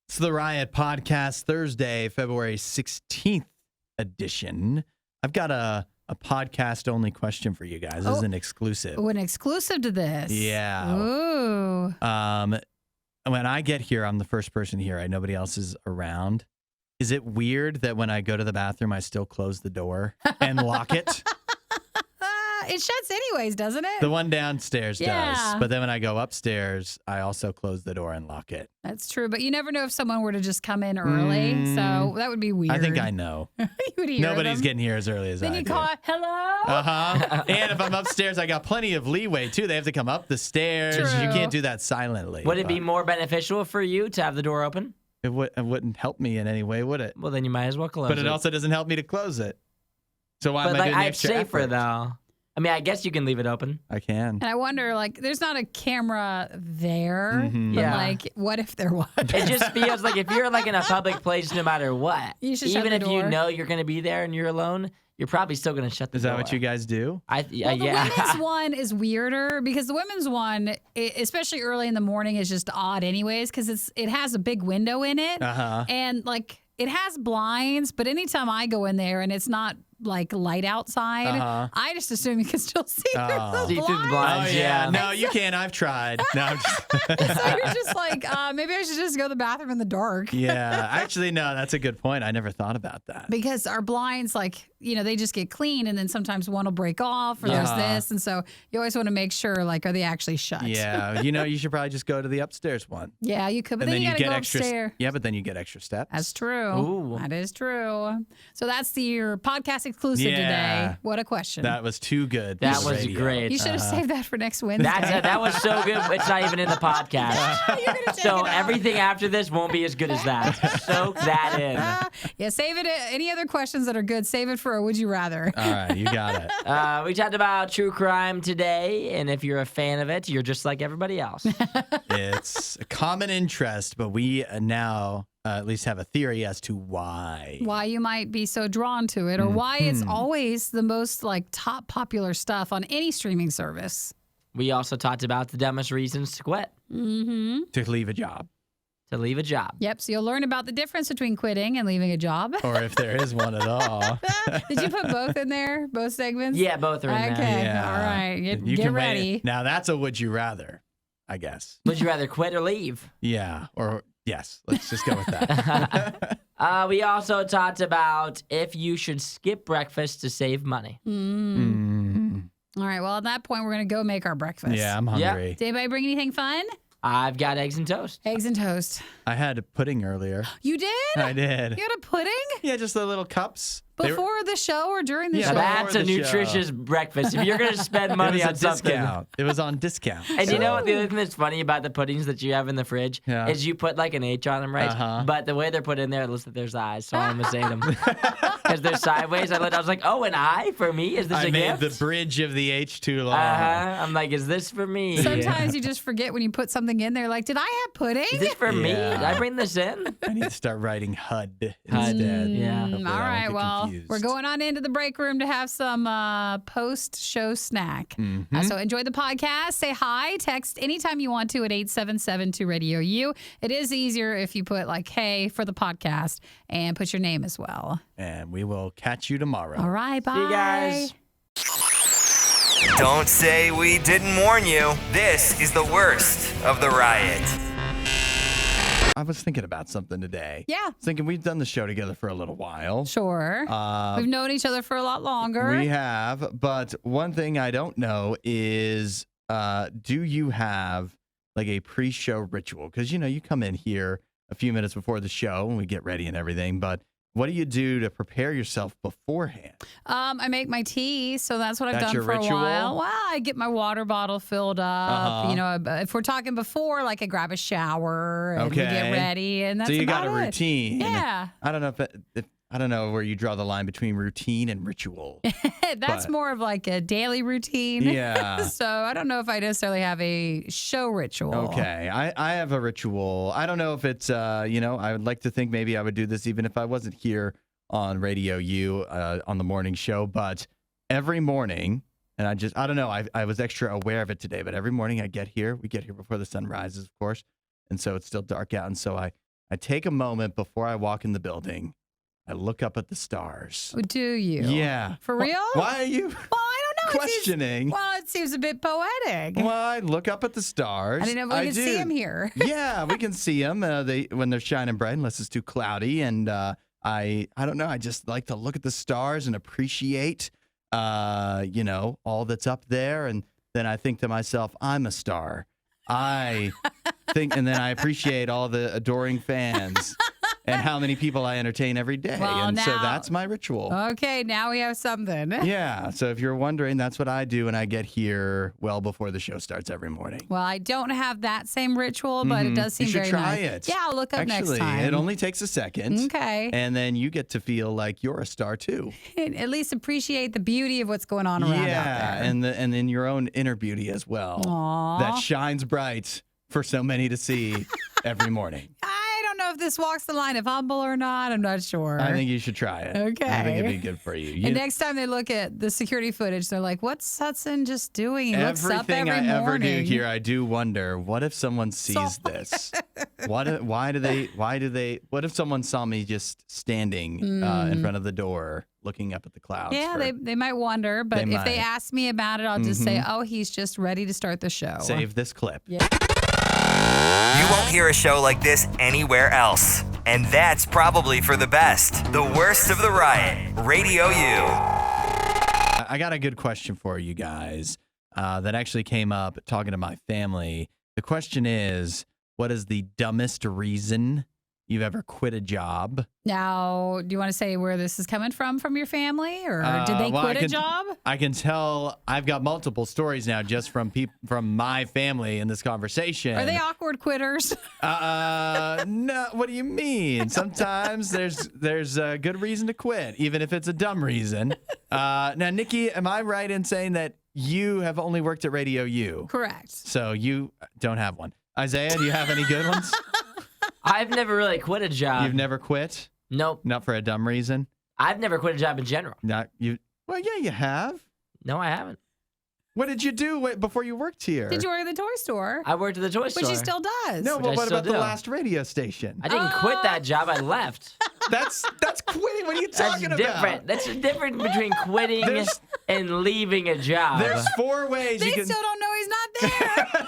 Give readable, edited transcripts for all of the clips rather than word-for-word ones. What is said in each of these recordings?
It's the Riot Podcast, Thursday, February 16th edition. I've got a podcast-only question for you guys. This is an exclusive. Oh, an exclusive to this. Yeah. Ooh. When I get here, I'm the first person here. Right? Nobody else is around. Is it weird that when I go to the bathroom, I still close the door and lock it? It shuts anyways, doesn't it? The one downstairs Yeah. does. But then when I go upstairs, I also close the door and lock it. That's true. But you never know if someone were to just come in early. So that would be weird. I think I know. You would hear Nobody's them. getting here as early as Then I you do. call, hello? Uh-huh. And if I'm upstairs, I got plenty of leeway, too. They have to come up the stairs. True. You can't do that silently. Would it be more beneficial for you to have the door open? It wouldn't help me in any way, would it? Well, then you might as well close it. But it also doesn't help me to close it. So why am I doing the it's extra safer, effort? though. I mean, I guess you can leave it open. I can. And I wonder, like, there's not a camera there. Mhm. But, Yeah. like, what if there was? It just feels like if you're like in a public place, no matter what, You should shut even the if you door. know you're going to be there and you're alone, you're probably still going to shut the Is door. that what you guys do? Well, the yeah. women's one is weirder because the women's one, especially early in the morning, is just odd anyways because it has a big window in it. Uh-huh. And, like, it has blinds, but anytime I go in there and it's not like light outside, Uh-huh. I just assume you can still see through the See through the blinds. blinds. Oh, yeah. yeah. No, you can't. I've tried. No, I'm just... So you're just like, maybe I should just go to the bathroom in the dark. Yeah. Actually, no, that's a good point. I never thought about that. Because our blinds, like, they just get clean and then sometimes one will break off or there's this. And so you always want to make sure, like, are they actually shut? Yeah. You should probably just go to the upstairs one. Yeah, you could. But And then you got to get go extra. upstairs. Yeah, but then you get extra steps. That's true. Ooh. That is true. So that's your podcast exclusive today. What a question. That was too good. That for was radio. great. You should have saved that for next Wednesday. That was so good. It's not even in the podcast. You're gonna take So it out. everything after this won't be as good as that. Soak that in. Yeah, save it. Any other questions that are good, save it for a Would You Rather. All right, you got it. We talked about true crime today, and if you're a fan of it, you're just like everybody else. It's a common interest, but we now at least have a theory as to why. Why you might be so drawn to it or why it's always the most like top popular stuff on any streaming service. We also talked about the dumbest reasons to quit, Mm-hmm. To leave a job. to leave a job. Yep. So you'll learn about the difference between quitting and leaving a job. Or if there is one at all. Did you put both in there? Both segments? Yeah, both are in Okay. there. Yeah. All right. You Get can wait. ready. Now that's a would you rather, I guess. Would you rather quit or leave? Yeah. Or yes, let's just go with that. We also talked about if you should skip breakfast to save money. All right. Well, at that point, we're going to go make our breakfast. Yeah, I'm Yeah. hungry. Did anybody bring anything fun? I've got eggs and toast. Eggs and toast. I had pudding earlier. You did? I did. You had a pudding? Yeah, just the little cups. They were- Before the show or during the Yeah, show? Now that's a before the show. nutritious breakfast. If you're going to spend it money was on a something. discount. It was on discount. And you know what? The Ooh. other thing that's funny about the puddings that you have in the fridge Yeah. is you put like an H on them, right? Uh-huh. But the way they're put in there, it looks like there's eyes, so I almost ate them. Because they're sideways. I was like, oh, an eye for me? Is this I a made gift? the bridge of the H too long. I'm like, is this for me? Sometimes you just forget when you put something in there. Like, did I have pudding? Is this for me? Yeah. Did I bring this in? I need to start writing HUD HUD, instead. yeah. Hopefully All I won't right. get Well, confused. we're going on into the break room to have some post-show snack. So enjoy the podcast. Say hi. Text anytime you want to at 877-2-RADIO-U. It is easier if you put like, hey, for the podcast and put your name as well. And we will catch you tomorrow. All right. Bye. See you guys. Don't say we didn't warn you. This is the worst of the riot. I was thinking about something today. Yeah. I was thinking we've done the show together for a little while. Sure. We've known each other for a lot longer. We have, but one thing I don't know is do you have like a pre-show ritual? Because, you come in here a few minutes before the show and we get ready and everything, but what do you do to prepare yourself beforehand? I make my tea, so that's what I've That's done your for ritual? a while. Well, I get my water bottle filled up. Uh-huh. If we're talking before, like I grab a shower and we get Okay. ready, and that's So you about got a it. routine. Yeah. I don't know if I don't know where you draw the line between routine and ritual. That's But- more of like a daily routine. Yeah. So I don't know if I necessarily have a show ritual. Okay, I have a ritual. I don't know if it's, I would like to think maybe I would do this even if I wasn't here on Radio U on the morning show, but every morning, and I don't know, I was extra aware of it today, but every morning we get here before the sun rises, of course, and so it's still dark out, and so I I take a moment before I walk in the building. I look up at the stars. Do you? Yeah. For real? Why are you Well, I don't know. questioning? It seems a bit poetic. Well, I look up at the stars. I didn't know if we could see them here. Yeah, we can see them when they're shining bright, unless it's too cloudy. And I don't know. I just like to look at the stars and appreciate, all that's up there. And then I think to myself, I'm a star. I think, and then I appreciate all the adoring fans and how many people I entertain every day. Well, so now- that's my ritual. Okay, now we have something. Yeah. So if you're wondering, that's what I do when I get here well before the show starts every morning. Well, I don't have that same ritual, but it does seem You should very try nice. it. Yeah, I'll look up Actually, next time. it only takes a second. Okay. And then you get to feel like you're a star too. At least appreciate the beauty of what's going on around out there. and then your own inner beauty as well. Aw. That shines bright for so many to see every morning. I don't know if this walks the line of humble or not. I'm not sure. I think you should try it. Okay. I think it'd be good for you. And next time they look at the security footage, they're like, what's Hudson just doing? He looks up Everything every I ever do morning. here, I do wonder, what if someone sees this? What if someone saw me just standing in front of the door looking up at the clouds? Yeah, they might wonder, but They if they might. ask me about it, I'll just say, oh, he's just ready to start the show. Save this clip. Yeah. You won't hear a show like this anywhere else. And that's probably for the best. The worst of the riot. Radio U. I got a good question for you guys that actually came up talking to my family. The question is, what is the dumbest reason you've ever quit a job? Now, do you want to say where this is coming from your family, or did they well, quit I a can- job? I can tell I've got multiple stories now just from from my family in this conversation. Are they awkward quitters? No, what do you mean? Sometimes there's a good reason to quit, even if it's a dumb reason. Now, Nikki, am I right in saying that you have only worked at Radio U? Correct. So you don't have one. Isaiah, do you have any good ones? I've never really quit a job. You've never quit? Nope. Not for a dumb reason? I've never quit a job in general. Not you. Well, yeah, you have. No, I haven't. What did you do before you worked here? Did you work at the toy store? I worked at the toy store. Which he still does. No, Which but I what still about the do. last radio station? I didn't quit that job. I left. That's quitting. What are you That's talking about? different. That's the difference between quitting There's- and leaving a job. There's 4 ways They you can. still don't know he's not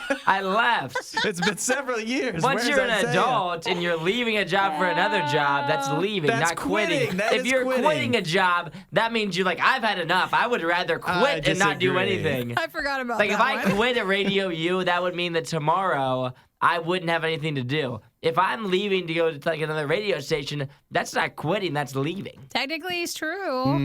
there. I left. It's been several years. Once Where's you're an Isaiah? adult and you're leaving a job for another job, that's leaving, That's not quitting. quitting. That If is you're quitting. quitting a job, that means you're like, I've had enough. I would rather quit and not do disagree. anything. I forgot about Like, that if I one. quit at Radio U, that would mean that tomorrow I wouldn't have anything to do. If I'm leaving to go to like another radio station, that's not quitting, that's leaving. Technically, it's true.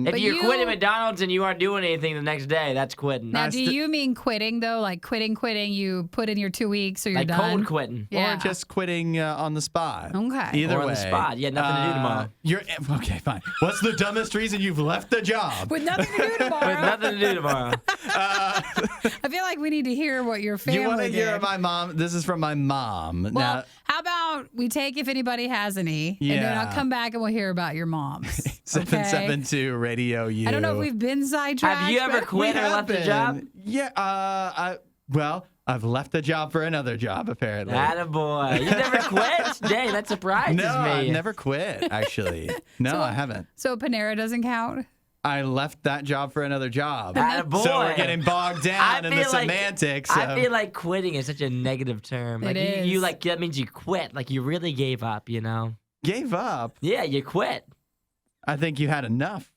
If But you're you- quitting McDonald's and you aren't doing anything the next day, that's quitting. Now, I do you mean quitting, though? Like quitting, you put in your 2 weeks or you're Like done? cold quitting. Yeah. Or just quitting on the spot. Okay. Either Or way. on the spot. You had nothing to do tomorrow. You're okay. Fine. What's the dumbest reason you've left the job? With nothing to do tomorrow. With nothing to do tomorrow. I feel like we need to hear what your family You want to hear did. my mom? This is from my mom. Well, Now, how about we take if anybody has any, and then Yeah. I'll come back and we'll hear about your mom's. 772 Radio U. I don't know if we've been sidetracked. Have you ever but- quit We or have left a been. job? Yeah. I've left a job for another job apparently. Attaboy. You never quit? Dang, that surprises No, me. I've never quit. Actually, no, I haven't. So Panera doesn't count? I left that job for another job. Attaboy. So we're getting bogged down in the feel like- semantics. I of- feel like quitting is such a negative term. Like It you is. like that means you quit. Like you really gave up, you know? gave up. Yeah, you quit. I think you had enough.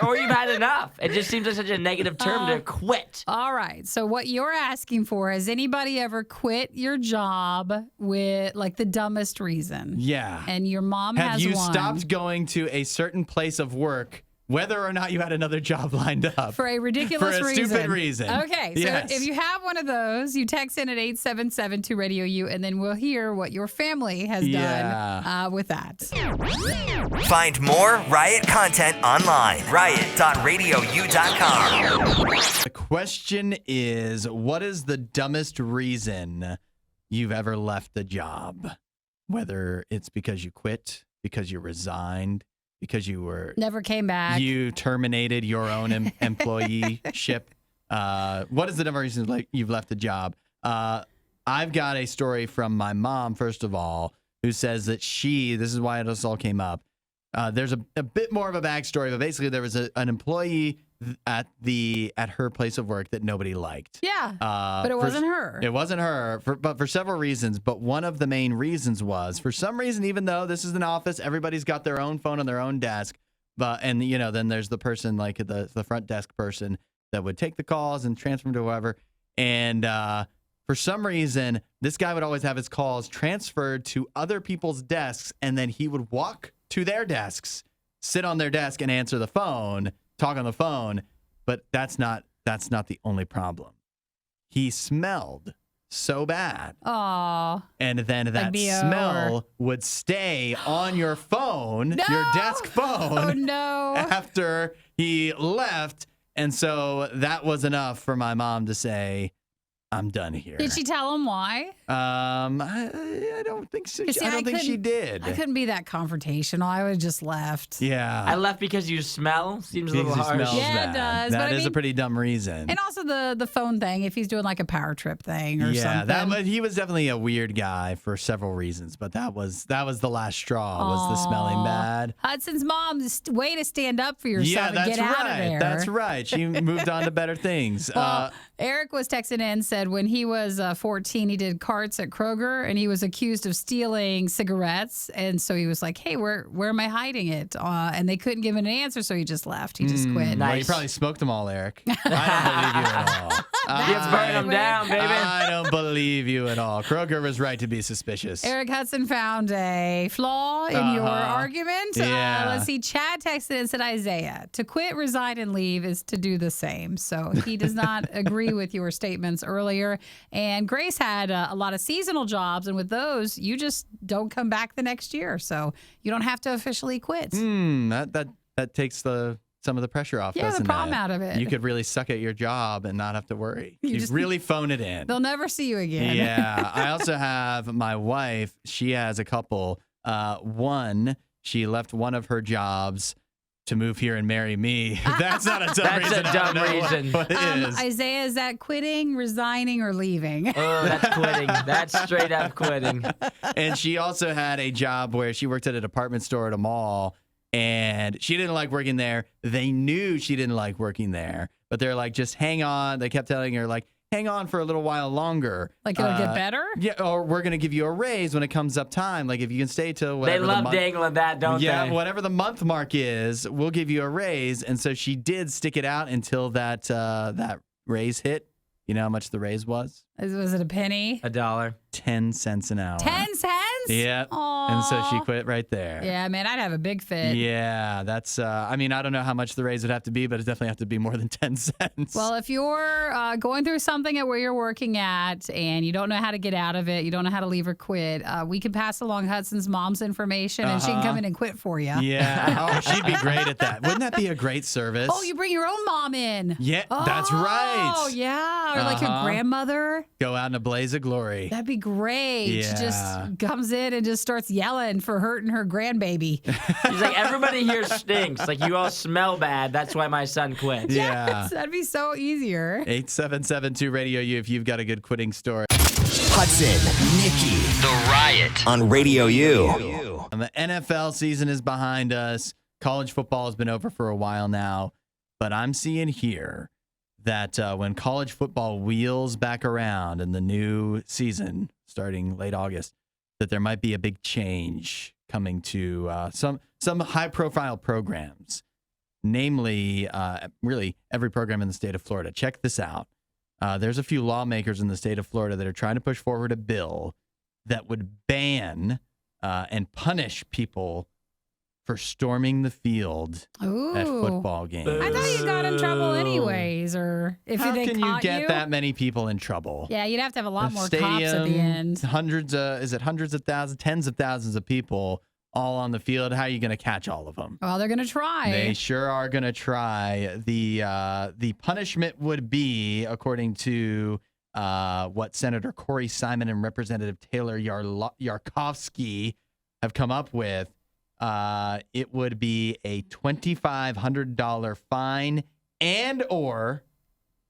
Or you've had enough. It just seems like such a negative term to quit. All right. So what you're asking for, has anybody ever quit your job with like the dumbest reason? Yeah. And your mom Have has you one. stopped going to a certain place of work, whether or not you had another job lined up? For a ridiculous For a reason. stupid reason. Okay, so Yes. if you have one of those, you text in at 877 to Radio U, and then we'll hear what your family has done with that. Find more Riot content online. Riot.radiou.com. The question is, what is the dumbest reason you've ever left a job? Whether it's because you quit, because you resigned, because you were Never came back. you terminated your own employeeship. What is the number of reasons like you've left a job? I've got a story from my mom, first of all, who says that this is why this all came up. There's a bit more of a backstory, but basically there was an employee at her place of work that nobody liked. Yeah, but it wasn't her. It wasn't her, but for several reasons. But one of the main reasons was, for some reason, even though this is an office, everybody's got their own phone on their own desk. And then there's the person, like the front desk person, that would take the calls and transfer them to whoever. And for some reason, this guy would always have his calls transferred to other people's desks, and then he would walk to their desks, sit on their desk, and answer the phone, talk on the phone. But that's not the only problem. He smelled so bad. Aww. And then that smell would stay on your phone, your desk phone. Oh, no. After he left. And so that was enough for my mom to say, I'm done here. Did she tell him why? I don't think so. I don't think she did. I couldn't be that confrontational. I would have just left. Yeah. I left because you smell? Seems a little harsh. Yeah, it does. That is a pretty dumb reason. And also the phone thing, if he's doing like a power trip thing or something. Yeah, he was definitely a weird guy for several reasons, but that was the last straw, was the smelling bad. Hudson's mom's way to stand up for yourself and get out of there. That's right. She moved on to better things. Well, Eric was texting in, said when he was 14, he did carts at Kroger, and he was accused of stealing cigarettes. And so he was like, hey, where am I hiding it? And they couldn't give him an answer, so he just left. He just quit. Well, you probably smoked them all, Eric. I don't believe you at all. You burn them down, baby. I don't believe you at all. Kroger was right to be suspicious. Eric Hudson found a flaw in your argument. Yeah. Let's see. Chad texted and said, Isaiah, to quit, resign, and leave is to do the same. So he does not agree with your statements earlier. And Grace had a lot of seasonal jobs, and with those, you just don't come back the next year. So you don't have to officially quit. That takes some of the pressure off, doesn't it? The problem out of it. You could really suck at your job and not have to worry. You really phone it in. They'll never see you again. Yeah. I also have my wife. She has a couple. One, she left one of her jobs to move here and marry me. That's not a dumb reason. That's a dumb reason. What is. Isaiah, is that quitting, resigning, or leaving? Oh, that's quitting. That's straight up quitting. And she also had a job where she worked at a department store at a mall, and she didn't like working there. They knew she didn't like working there, but they're like, just hang on. They kept telling her, like, hang on for a little while longer. Like it'll get better? Yeah, or we're going to give you a raise when it comes up time. Like if you can stay till whatever They love dangling that, don't they? Yeah, whatever the month mark is, we'll give you a raise. And so she did stick it out until that raise hit. You know how much the raise was? Was it a penny? $1. 10 cents an hour. 10 cents? Yeah. And so she quit right there. Yeah, man, I'd have a big fit. Yeah, that's, I don't know how much the raise would have to be, but it definitely have to be more than 10 cents. Well, if you're going through something at where you're working at and you don't know how to get out of it, you don't know how to leave or quit, we can pass along Hudson's mom's information and she can come in and quit for you. Yeah. Oh, she'd be great at that. Wouldn't that be a great service? Oh, you bring your own mom in. Yeah, that's right. Oh, yeah. Or like your grandmother. Go out in a blaze of glory. That'd be great. Yeah. She just comes in and just starts yelling for hurting her grandbaby. He's like, everybody here stinks. Like, you all smell bad. That's why my son quit. Yeah. Yes, that'd be so easier. 8772 Radio U if you've got a good quitting story. Hudson, Nikki, The Riot on Radio U. The NFL season is behind us. College football has been over for a while now. But I'm seeing here that when college football wheels back around in the new season, starting late August, that there might be a big change coming to some high-profile programs, namely, really every program in the state of Florida. Check this out. There's a few lawmakers in the state of Florida that are trying to push forward a bill that would ban and punish people for storming the field at football games. I thought you got in trouble anyways, or if How they can you caught get you? that many people in trouble? Yeah, you'd have to have a lot more Stadium, cops at the end. Hundreds of thousands, tens of thousands of people all on the field. How are you going to catch all of them? Well, they're going to try. They sure are going to try. The punishment would be, according to what Senator Corey Simon and Representative Taylor Yarkovsky have come up with, it would be a $2,500 fine and or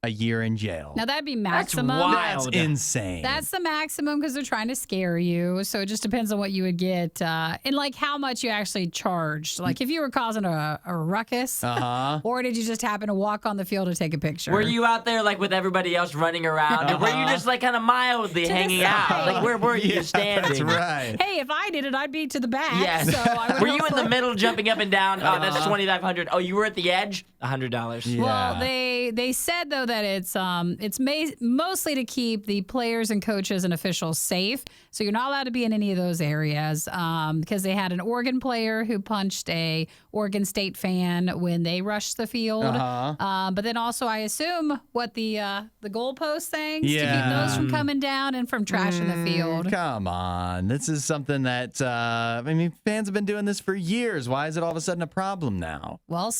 a year in jail. Now that'd be maximum. wild. That's insane. That's the maximum because they're trying to scare you. So it just depends on what you would get and like how much you actually charged. Like if you were causing a ruckus, or did you just happen to walk on the field to take a picture? Were you out there like with everybody else running around, or were you just like kind of mildly hanging out? Like where were you standing? That's right. Hey, if I did it, I'd be to the back. Yes. So I would Were you go in the for- middle jumping up and down? Oh, that's $2,500. Oh, you were at the edge? $100. Yeah. Well, they said though that it's mostly to keep the players and coaches and officials safe. So you're not allowed to be in any of those areas because they had an Oregon player who punched a Oregon State fan when they rushed the field. But then also I assume what the goalpost things to keep those from coming down and from trashing the field. Come on. This is something that, fans have been doing this for years. Why is it all of a sudden a problem now? Well,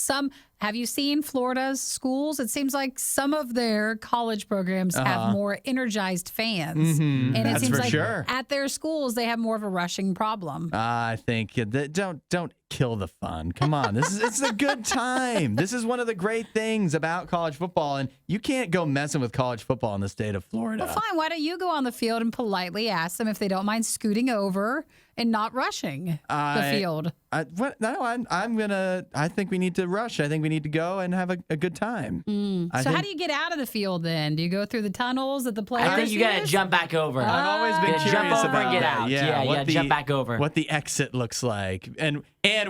have you seen Florida's schools? It seems like some of their college programs have more energized fans. And it That's seems for like sure. at their schools, they have more of a rushing problem. I think don't kill the fun. Come on. It's a good time. This is one of the great things about college football, and you can't go messing with college football in the state of Florida. Well, fine. Why don't you go on the field and politely ask them if they don't mind scooting over and not rushing the field? I think we need to rush. I think we need to go and have a good time. How do you get out of the field then? Do you go through the tunnels that the players I think you gotta use? jump back over. I've always been Yeah, curious jump over about and get that. out. Yeah, Yeah, jump back over. What the exit looks like, and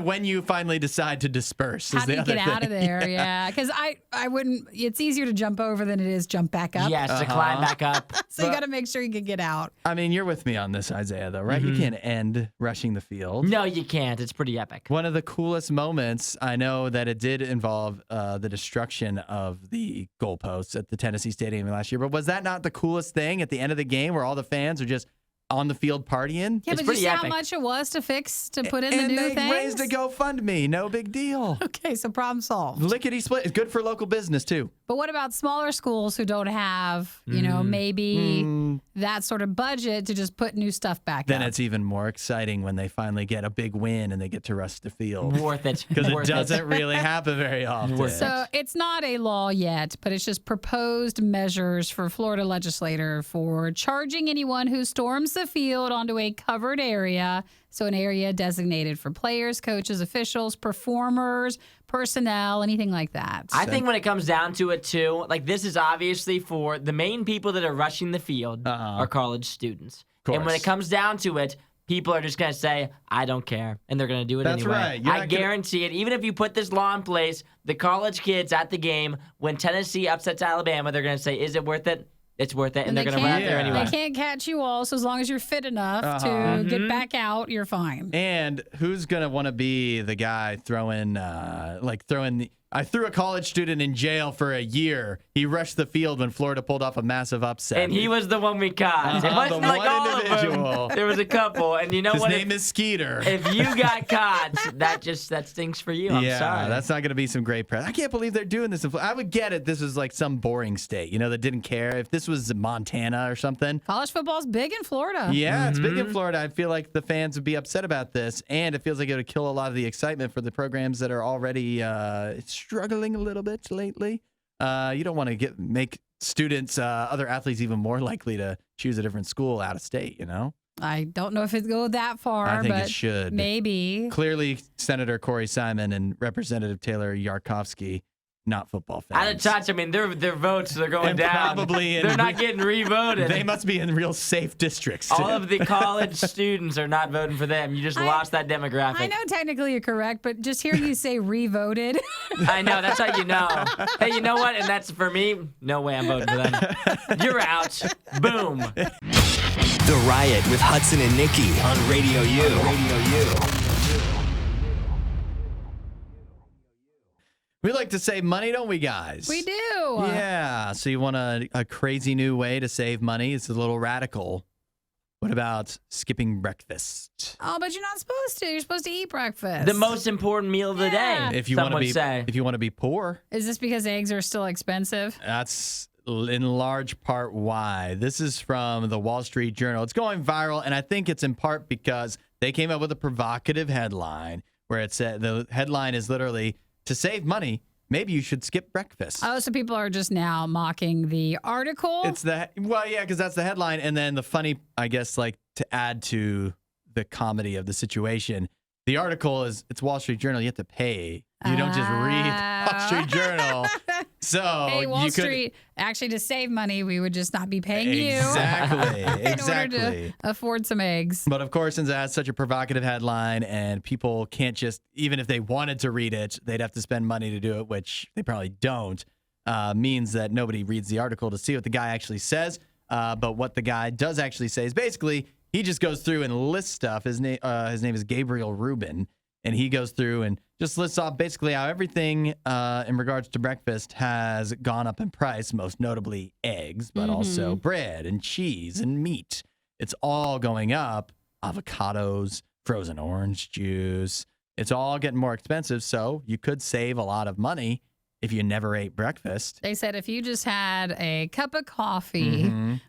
when you finally decide to disperse. How is do the you other get out of thing. there? Yeah, because I wouldn't. It's easier to jump over than it is jump back up. Yes, to climb back up. So you got to make sure you can get out. I mean, you're with me on this, Isaiah, though, right? You can't end rushing the field. No, you can't. It's pretty epic. One of the coolest moments, I know that it did involve the destruction of the goalposts at the Tennessee Stadium last year, but was that not the coolest thing at the end of the game where all the fans are just on the field partying? Yeah, It's but you pretty see how epic. much it was to put in the And new they things? raised a GoFundMe. No big deal. Okay, so problem solved. Lickety split. It's good for local business, too. But what about smaller schools who don't have, maybe that sort of budget to just put new stuff back Then up? it's even more exciting when they finally get a big win and they get to rush the field. Worth it. Because it Worth doesn't really happen very often. So it's not a law yet, but it's just proposed measures for Florida legislator for charging anyone who storms the field onto a covered area. So an area designated for players, coaches, officials, performers, personnel, anything like that. I think when it comes down to it, too, like this is obviously for the main people that are rushing the field are college students. And when it comes down to it, people are just going to say, I don't care. And they're going to do it That's anyway. right. You're I not gonna- guarantee it. Even if you put this law in place, the college kids at the game, when Tennessee upsets Alabama, they're going to say, is it worth it? It's worth it. And they're going to run out there anyway. They can't catch you all, so as long as you're fit enough to get back out, you're fine. And who's going to want to be the guy I threw a college student in jail for a year. He rushed the field when Florida pulled off a massive upset. And he was the one we caught. It wasn't the like one all individual. of them. There was a couple. And you know His what? name is Skeeter. If you got caught, that stinks for you. I'm sorry. That's not going to be some great press. I can't believe they're doing this. I would get it. This is like some boring state, that didn't care. If this was Montana or something. College football's big in Florida. Yeah, it's big in Florida. I feel like the fans would be upset about this, and it feels like it would kill a lot of the excitement for the programs that are already struggling a little bit lately. You don't want to make students, other athletes, even more likely to choose a different school out of state, I don't know if it go that far, I think but it should. maybe. Clearly, Senator Corey Simon and Representative Taylor Yarkovsky, not football fans. Out of touch. I mean, their votes, they're going And down. probably they're not getting re-voted. They must be in real safe districts, too. All of the college students are not voting for them. You just lost that demographic. I know technically you're correct, but just hearing you say re-voted. I know. That's how you know. Hey, you know what? And that's for me. No way I'm voting for them. You're out. Boom. The Riot with Hudson and Nikki on Radio U. We like to save money, don't we, guys? We do. Yeah. So you want a crazy new way to save money? It's a little radical. What about skipping breakfast? Oh, but you're not supposed to. You're supposed to eat breakfast. The most important meal of the Yeah. day. If you some want to would be, say. if you want to be poor, Is this because eggs are still expensive? that's in large part why. This is from the Wall Street Journal. It's going viral, and I think it's in part because they came up with a provocative headline where it said the headline is literally, to save money, maybe you should skip breakfast. Oh, so people are just now mocking the article? Because that's the headline. And then the funny, I guess, like to add to the comedy of the situation, the article it's Wall Street Journal. You have to pay. You don't just read Wall Street Journal. So hey, Wall Street, actually, to save money, we would just not be paying you. Exactly. in order to afford some eggs. But of course, since it has such a provocative headline and people can't just, even if they wanted to read it, they'd have to spend money to do it, which they probably don't, means that nobody reads the article to see what the guy actually says. But what the guy does actually say is basically he just goes through and lists stuff. His name is Gabriel Rubin. And he goes through and just lists off basically how everything in regards to breakfast has gone up in price, most notably eggs, but also bread and cheese and meat. It's all going up. Avocados, frozen orange juice. It's all getting more expensive. So you could save a lot of money if you never ate breakfast. They said if you just had a cup of coffee,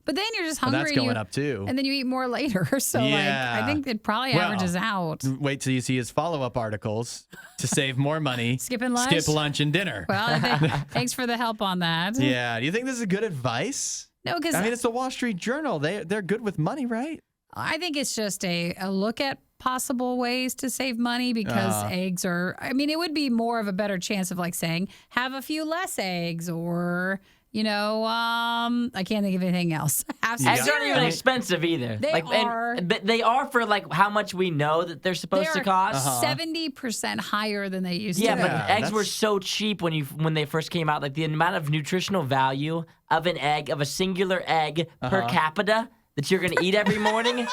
but then you're just hungry. That's going up too. And then you eat more later. So I think it probably averages out. Wait till you see his follow-up articles to save more money. Skipping lunch? Skip lunch and dinner. Well, thanks for the help on that. Yeah. Do you think this is good advice? No, because I mean, it's the Wall Street Journal. They're good with money, right? I think it's just a look at possible ways to save money because eggs are, I mean, it would be more of a better chance of like saying, have a few less eggs or, I can't think of anything else. Eggs aren't even expensive either. They are. But they are for like how much we know that they're supposed to cost. 70% higher than they used to. Yeah, but eggs were so cheap when they first came out. Like the amount of nutritional value of an egg, of a singular egg per capita, that you're going to eat every morning,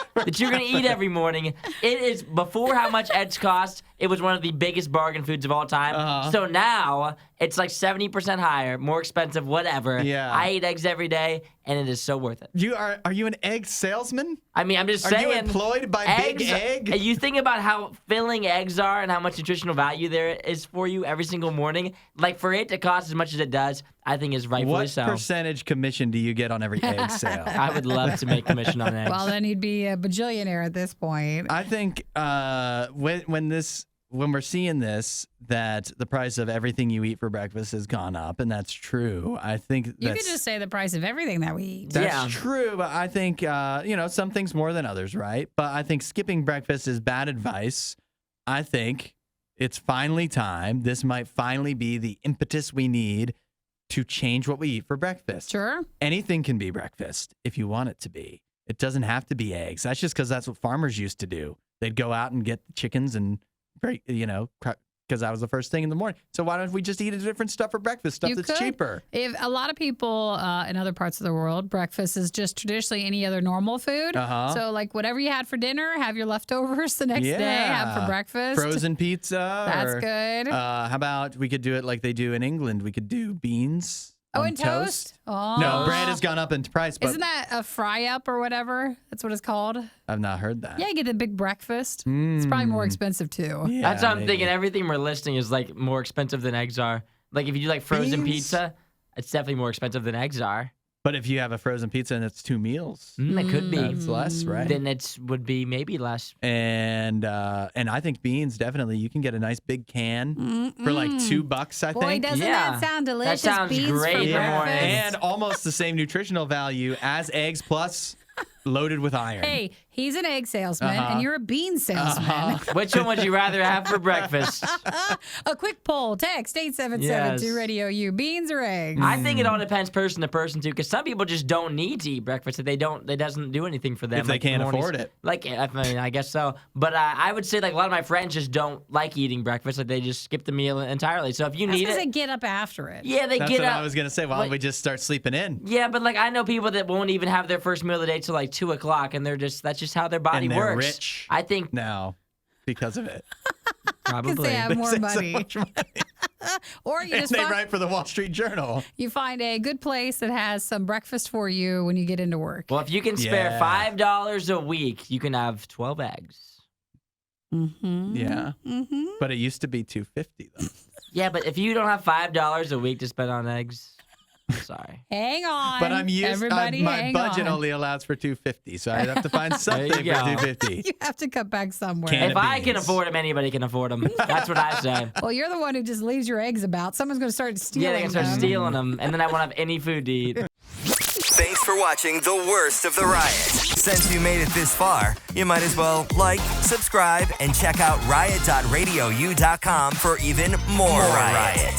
it is, before how much eggs cost, it was one of the biggest bargain foods of all time. So now, it's like 70% higher, more expensive, whatever. Yeah. I eat eggs every day, and it is so worth it. Are you an egg salesman? I mean, I'm just saying. Are you employed by eggs, Big Egg? You think about how filling eggs are and how much nutritional value there is for you every single morning. Like, for it to cost as much as it does, I think is rightfully so. What percentage commission do you get on every egg sale? I would love to make commission on eggs. Well, then you'd be a bajillionaire at this point. I think when we're seeing this, that the price of everything you eat for breakfast has gone up, and that's true. I think you could just say the price of everything that we eat. That's true, but I think some things more than others, right? But I think skipping breakfast is bad advice. I think it's finally time. This might finally be the impetus we need to change what we eat for breakfast. Sure. Anything can be breakfast if you want it to be. It doesn't have to be eggs. That's just because that's what farmers used to do. They'd go out and get the chickens and, because that was the first thing in the morning. So why don't we just eat a different stuff for breakfast, stuff that's cheaper? If a lot of people in other parts of the world, breakfast is just traditionally any other normal food. So like whatever you had for dinner, have your leftovers the next day, have for breakfast. Frozen pizza. That's good. How about we could do it like they do in England? We could do beans. And toast? Oh. No, bread has gone up in price. But isn't that a fry up or whatever? That's what it's called. I've not heard that. Yeah, you get the big breakfast. It's probably more expensive too. Yeah, that's what I'm thinking. Everything we're listing is like more expensive than eggs are. Like if you do like frozen pizza, it's definitely more expensive than eggs are. But if you have a frozen pizza and it's 2 meals, it could be. That's less, right? Then it would be maybe less. And I think beans, definitely. You can get a nice big can for like $2, I think. Boy, doesn't that sound delicious? That sounds beans great for in the morning. And almost the same nutritional value as eggs, plus loaded with iron. Hey, he's an egg salesman, and you're a bean salesman. Which one would you rather have for breakfast? A quick poll. Text 877 to Radio U. Beans or eggs? I think it all depends person to person too, because some people just don't need to eat breakfast. It doesn't do anything for them. If they can't afford it. Like, I mean, I guess so. But I would say like a lot of my friends just don't like eating breakfast. Like they just skip the meal entirely. So if you need it, they get up after it. Yeah, That's get what up. I was gonna say. Why don't we just start sleeping in? Yeah, but like I know people that won't even have their first meal of the day till like 2:00, and that's just how their body and they're works. Rich I think now because of it. Probably. Because they have more money. So much money. Or you just they write for the Wall Street Journal. You find a good place that has some breakfast for you when you get into work. Well, if you can spare $5 a week, you can have 12 eggs. Yeah. But it used to be $2.50 though. Yeah, but if you don't have $5 a week to spend on eggs, Sorry. Hang on. But I'm used. Everybody my hang budget on. only allows for $250, so I'd have to find something for go. $250. You have to cut back somewhere. Can If I can afford them, anybody can afford them. That's what I say. Well, you're the one who just leaves your eggs about. Someone's going to start stealing Yeah, they can start them. stealing them, and then I won't have any food to eat. Thanks for watching the worst of the riot. Since you made it this far, you might as well like, subscribe, and check out riot.radiou.com for even more riot.